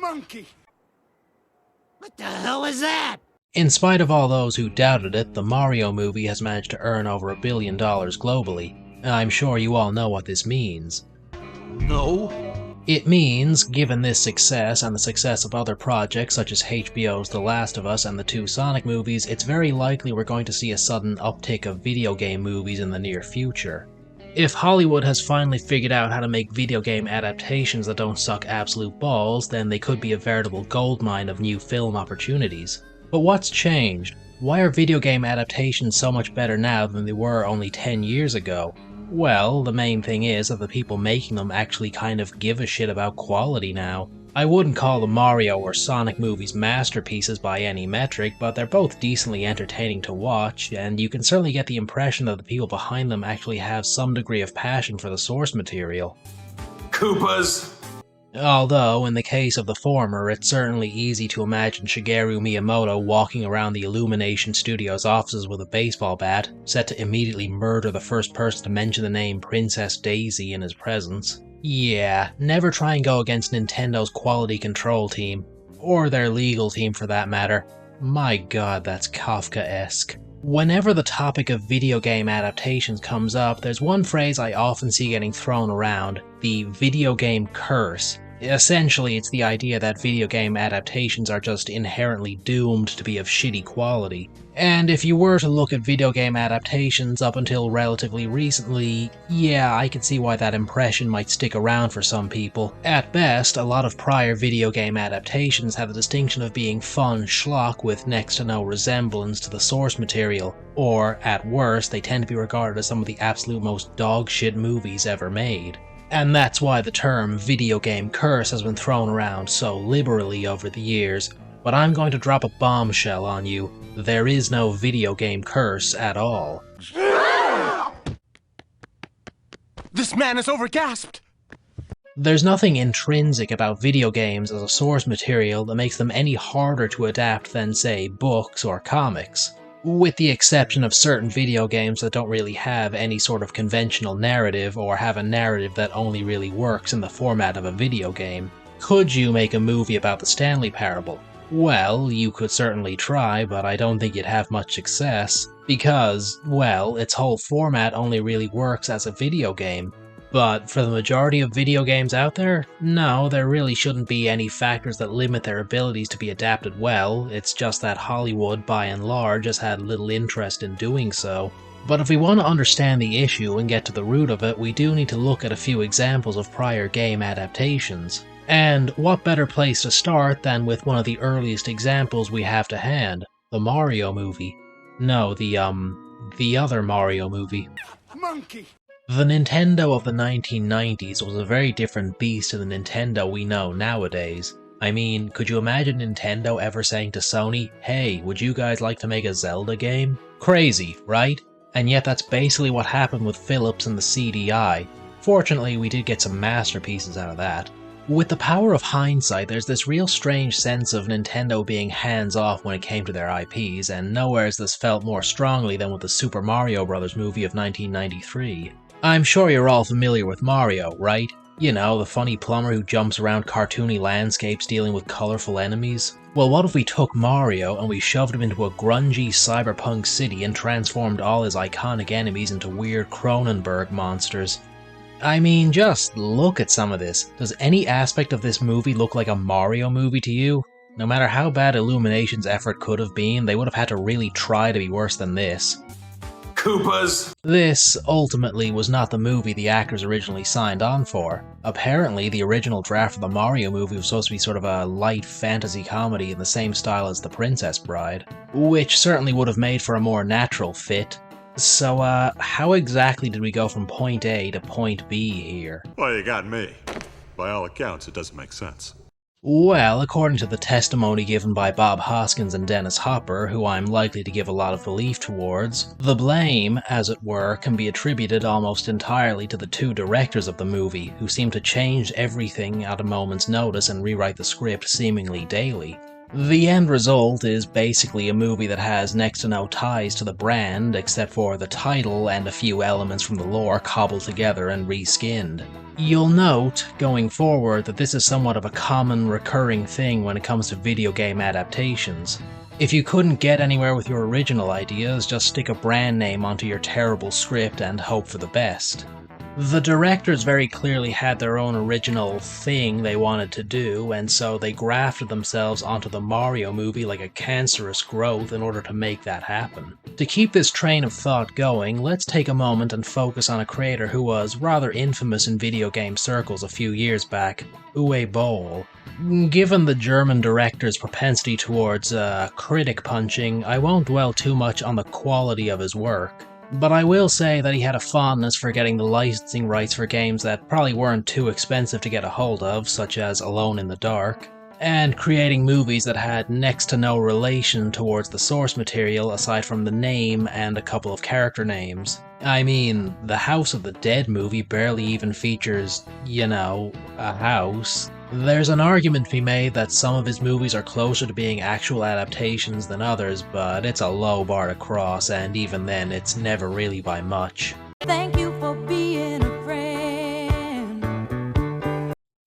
Monkey! What the hell is that? In spite of all those who doubted it, the Mario movie has managed to earn over $1 billion globally. I'm sure you all know what this means. No. It means, given this success and the success of other projects such as HBO's The Last of Us and the 2 Sonic movies, it's very likely we're going to see a sudden uptick of video game movies in the near future. If Hollywood has finally figured out how to make video game adaptations that don't suck absolute balls, then they could be a veritable goldmine of new film opportunities. But what's changed? Why are video game adaptations so much better now than they were only 10 years ago? Well, the main thing is that the people making them actually kind of give a shit about quality now. I wouldn't call the Mario or Sonic movies masterpieces by any metric, but they're both decently entertaining to watch, and you can certainly get the impression that the people behind them actually have some degree of passion for the source material. Koopas! Although, in the case of the former, it's certainly easy to imagine Shigeru Miyamoto walking around the Illumination Studios offices with a baseball bat, set to immediately murder the first person to mention the name Princess Daisy in his presence. Yeah, never try and go against Nintendo's quality control team. Or their legal team for that matter. My god, that's Kafka-esque. Whenever the topic of video game adaptations comes up, there's one phrase I often see getting thrown around, the video game curse. Essentially, it's the idea that video game adaptations are just inherently doomed to be of shitty quality. And if you were to look at video game adaptations up until relatively recently, yeah, I can see why that impression might stick around for some people. At best, a lot of prior video game adaptations have the distinction of being fun schlock with next to no resemblance to the source material, or, at worst, they tend to be regarded as some of the absolute most dogshit movies ever made. And that's why the term video game curse has been thrown around so liberally over the years. But I'm going to drop a bombshell on you. There is no video game curse at all. This man is overgasped! There's nothing intrinsic about video games as a source material that makes them any harder to adapt than, say, books or comics. With the exception of certain video games that don't really have any sort of conventional narrative, or have a narrative that only really works in the format of a video game. Could you make a movie about the Stanley Parable? Well, you could certainly try, but I don't think you'd have much success, because, well, its whole format only really works as a video game. But for the majority of video games out there, no, there really shouldn't be any factors that limit their abilities to be adapted well, it's just that Hollywood, by and large, has had little interest in doing so. But if we want to understand the issue and get to the root of it, we do need to look at a few examples of prior game adaptations. And what better place to start than with one of the earliest examples we have to hand, the Mario movie. No, the other Mario movie. Monkey! The Nintendo of the 1990s was a very different beast to the Nintendo we know nowadays. I mean, could you imagine Nintendo ever saying to Sony, hey, would you guys like to make a Zelda game? Crazy, right? And yet that's basically what happened with Philips and the CDI. Fortunately, we did get some masterpieces out of that. With the power of hindsight, there's this real strange sense of Nintendo being hands-off when it came to their IPs, and nowhere is this felt more strongly than with the Super Mario Bros. Movie of 1993. I'm sure you're all familiar with Mario, right? You know, the funny plumber who jumps around cartoony landscapes dealing with colorful enemies? Well, what if we took Mario and we shoved him into a grungy cyberpunk city and transformed all his iconic enemies into weird Cronenberg monsters? I mean, just look at some of this. Does any aspect of this movie look like a Mario movie to you? No matter how bad Illumination's effort could have been, they would have had to really try to be worse than this. Koopas! This, ultimately, was not the movie the actors originally signed on for. Apparently, the original draft of the Mario movie was supposed to be sort of a light fantasy comedy in the same style as The Princess Bride, which certainly would have made for a more natural fit. So, how exactly did we go from point A to point B here? Well, you got me. By all accounts, it doesn't make sense. Well, according to the testimony given by Bob Hoskins and Dennis Hopper, who I'm likely to give a lot of belief towards, the blame, as it were, can be attributed almost entirely to the two directors of the movie, who seem to change everything at a moment's notice and rewrite the script seemingly daily. The end result is basically a movie that has next to no ties to the brand except for the title and a few elements from the lore cobbled together and reskinned. You'll note, going forward, that this is somewhat of a common recurring thing when it comes to video game adaptations. If you couldn't get anywhere with your original ideas, just stick a brand name onto your terrible script and hope for the best. The directors very clearly had their own original thing they wanted to do, and so they grafted themselves onto the Mario movie like a cancerous growth in order to make that happen. To keep this train of thought going, let's take a moment and focus on a creator who was rather infamous in video game circles a few years back, Uwe Boll. Given the German director's propensity towards critic punching, I won't dwell too much on the quality of his work. But I will say that he had a fondness for getting the licensing rights for games that probably weren't too expensive to get a hold of, such as Alone in the Dark, and creating movies that had next to no relation towards the source material aside from the name and a couple of character names. I mean, the House of the Dead movie barely even features, a house. There's an argument to be made that some of his movies are closer to being actual adaptations than others, but it's a low bar to cross, and even then, it's never really by much. Thank you for being a friend.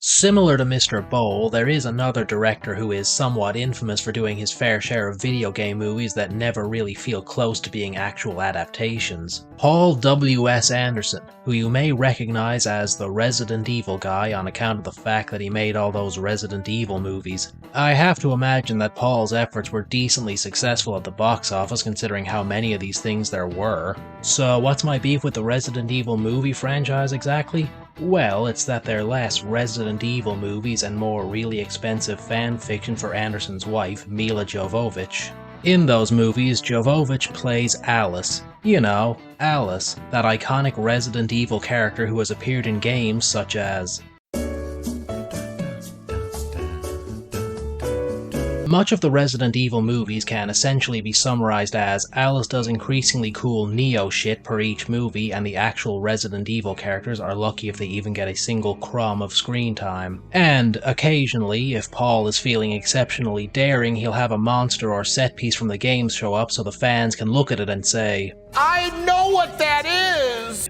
Similar to Mr. Boll, there is another director who is somewhat infamous for doing his fair share of video game movies that never really feel close to being actual adaptations. Paul W.S. Anderson, who you may recognize as the Resident Evil guy on account of the fact that he made all those Resident Evil movies. I have to imagine that Paul's efforts were decently successful at the box office considering how many of these things there were. So what's my beef with the Resident Evil movie franchise exactly? Well, it's that they're less Resident Evil movies and more really expensive fan fiction for Anderson's wife, Mila Jovovich. In those movies, Jovovich plays Alice. Alice, that iconic Resident Evil character who has appeared in games such as... Much of the Resident Evil movies can essentially be summarized as Alice does increasingly cool Neo shit per each movie, and the actual Resident Evil characters are lucky if they even get a single crumb of screen time. And occasionally, if Paul is feeling exceptionally daring, he'll have a monster or set piece from the games show up so the fans can look at it and say, I know what that is!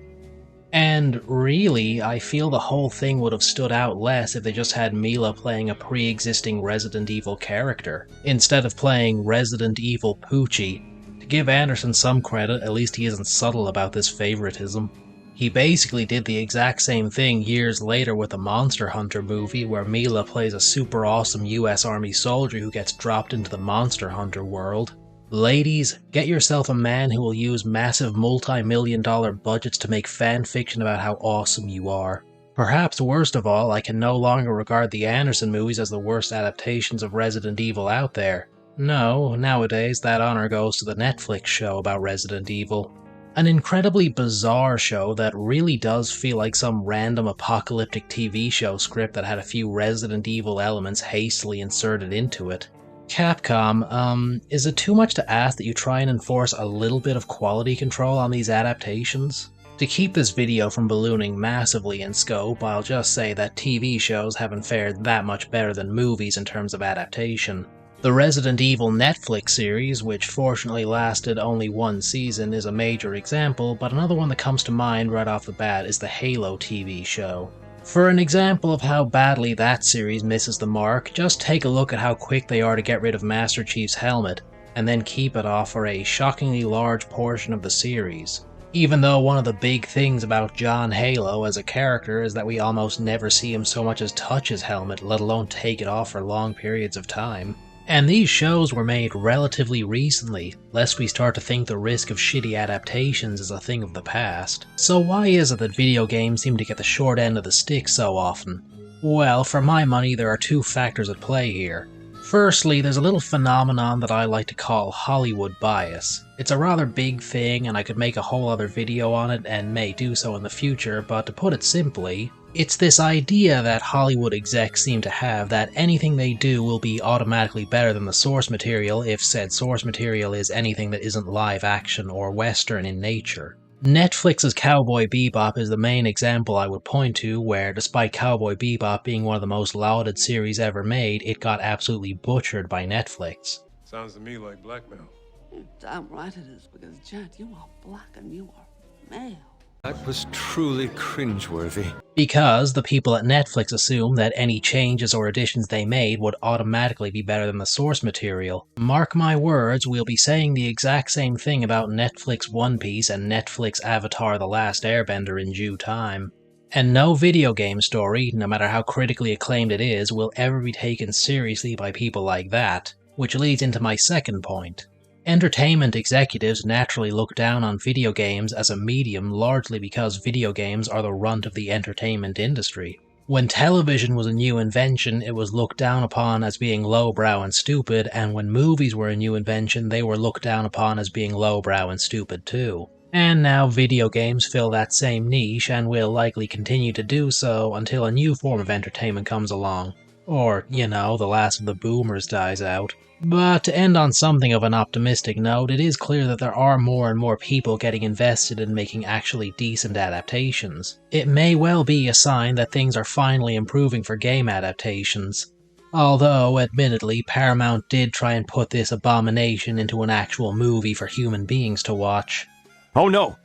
And really, I feel the whole thing would have stood out less if they just had Mila playing a pre-existing Resident Evil character, instead of playing Resident Evil Poochie. To give Anderson some credit, at least he isn't subtle about this favoritism. He basically did the exact same thing years later with the Monster Hunter movie, where Mila plays a super awesome US Army soldier who gets dropped into the Monster Hunter world. Ladies, get yourself a man who will use massive multi-million-dollar budgets to make fan fiction about how awesome you are. Perhaps worst of all, I can no longer regard the Anderson movies as the worst adaptations of Resident Evil out there. No, nowadays that honor goes to the Netflix show about Resident Evil. An incredibly bizarre show that really does feel like some random apocalyptic TV show script that had a few Resident Evil elements hastily inserted into it. Capcom, is it too much to ask that you try and enforce a little bit of quality control on these adaptations? To keep this video from ballooning massively in scope, I'll just say that TV shows haven't fared that much better than movies in terms of adaptation. The Resident Evil Netflix series, which fortunately lasted only one season, is a major example, but another one that comes to mind right off the bat is the Halo TV show. For an example of how badly that series misses the mark, just take a look at how quick they are to get rid of Master Chief's helmet, and then keep it off for a shockingly large portion of the series. Even though one of the big things about John Halo as a character is that we almost never see him so much as touch his helmet, let alone take it off for long periods of time. And these shows were made relatively recently, lest we start to think the risk of shitty adaptations is a thing of the past. So why is it that video games seem to get the short end of the stick so often? Well, for my money, there are two factors at play here. Firstly, there's a little phenomenon that I like to call Hollywood bias. It's a rather big thing, and I could make a whole other video on it, and may do so in the future, but to put it simply, it's this idea that Hollywood execs seem to have that anything they do will be automatically better than the source material if said source material is anything that isn't live action or western in nature. Netflix's Cowboy Bebop is the main example I would point to where, despite Cowboy Bebop being one of the most lauded series ever made, it got absolutely butchered by Netflix. Sounds to me like blackmail. You're damn right it is, because, Jet, you are black and you are male. That was truly cringeworthy. Because the people at Netflix assumed that any changes or additions they made would automatically be better than the source material. Mark my words, we'll be saying the exact same thing about Netflix One Piece and Netflix Avatar The Last Airbender in due time. And no video game story, no matter how critically acclaimed it is, will ever be taken seriously by people like that. Which leads into my second point. Entertainment executives naturally look down on video games as a medium largely because video games are the runt of the entertainment industry. When television was a new invention, it was looked down upon as being lowbrow and stupid, and when movies were a new invention, they were looked down upon as being lowbrow and stupid too. And now video games fill that same niche and will likely continue to do so until a new form of entertainment comes along. Or, you know, the last of the boomers dies out. But to end on something of an optimistic note, it is clear that there are more and more people getting invested in making actually decent adaptations. It may well be a sign that things are finally improving for game adaptations. Although, admittedly, Paramount did try and put this abomination into an actual movie for human beings to watch. Oh no!